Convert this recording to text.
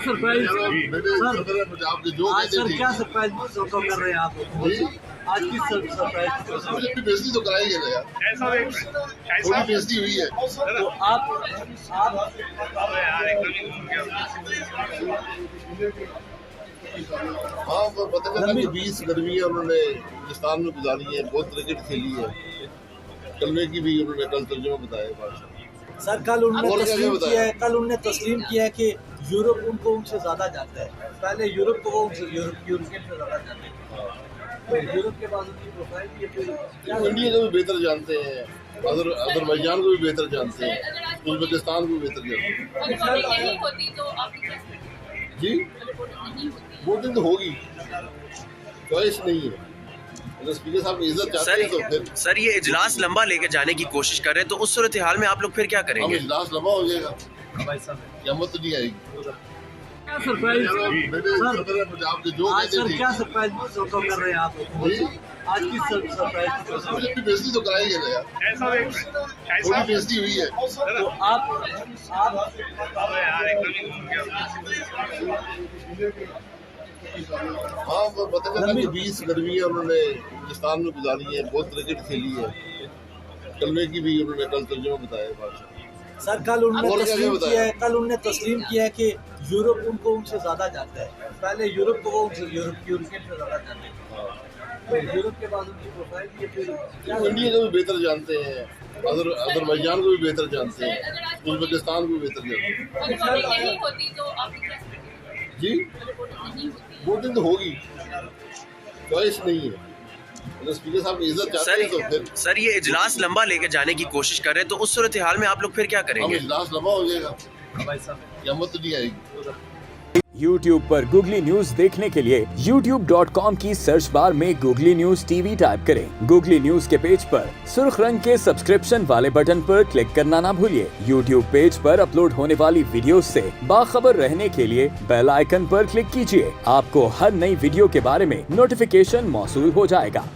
Surprise आपके जो आज सर क्या सरप्राइज कर रहे हैं आप? आज की सरप्राइज बेइज्जती तो कराएंगे ना यार, थोड़ी बेइज्जती हुई है। तो आप हाँ वो पता चला कि 20 गर्मियाँ उन्होंने हिंदुस्तान में गुजारी है, बहुत क्रिकेट खेली है। कलमे की भी उन्होंने कल तर्जुमा बताया बात। सर कल उन्होंने तस्लीम किया है कि यूरोप उनसे ज्यादा जानता है। पहले यूरोप को वो यूरोपियन से ज्यादा जानते हैं, तो यूरोप के बाद उनकी प्रोफाइल भी वो इंडिया को भी बेहतर जानते हैं, अजरबैजान को भी बेहतर जानते हैं, उज़्बेकिस्तान को भी बेहतर जानते हैं। जी वोटिंग तो होगी, चॉइस नहीं है। अगर स्पीकर साहब इज्जत चाहते हैं तो फिर सर ये इजलास लंबा लेके जाने की कोशिश कर रहे हैं, तो उस सूरत हाल में आप लोग फिर क्या हम करेंगे? इजलास लंबा हो जाएगा, क़यामत तो नहीं आएगी। क्या सरप्राइज आपके जो आज सर क्या सरप्राइज कर रहे हैं आप? आज की सरप्राइज बेइज्जती तो कराएंगे ना यार, थोड़ी बेइज्जती हुई है। तो आप हाँ वो पता चला कि 20 गर्मियाँ उन्होंने हिंदुस्तान में गुजारी है, बहुत क्रिकेट खेली है। कलमे की भी उन्होंने कल तर्जुमा बताया बात। सर कल उन्होंने तस्लीम किया है कि यूरोप उनसे ज्यादा जानता है। पहले यूरोप को वो यूरोपियन से ज्यादा जानते हैं, तो यूरोप के बाद उनकी प्रोफाइल भी वो इंडिया को भी बेहतर जानते हैं, अजरबैजान को भी बेहतर जानते हैं, उज़्बेकिस्तान को भी बेहतर जानते हैं। जी वोटिंग तो होगी, चॉइस नहीं है। अगर स्पीकर साहब इज्जत चाहते हैं तो फिर सर ये इजलास लंबा लेके जाने की कोशिश कर रहे हैं, तो उस सूरत हाल में आप लोग फिर क्या हम करेंगे? इजलास लंबा हो जाएगा, क़यामत तो नहीं आएगी। YouTube पर Google न्यूज देखने के लिए youtube.com की सर्च बार में Google न्यूज TV टाइप करें। Google न्यूज के पेज पर सुर्ख रंग के सब्सक्रिप्शन वाले बटन पर क्लिक करना ना भूलिए। YouTube पेज पर अपलोड होने वाली वीडियोस से बाखबर रहने के लिए बेल आइकन पर क्लिक कीजिए। आपको हर नई वीडियो के बारे में नोटिफिकेशन मौसूल हो जाएगा।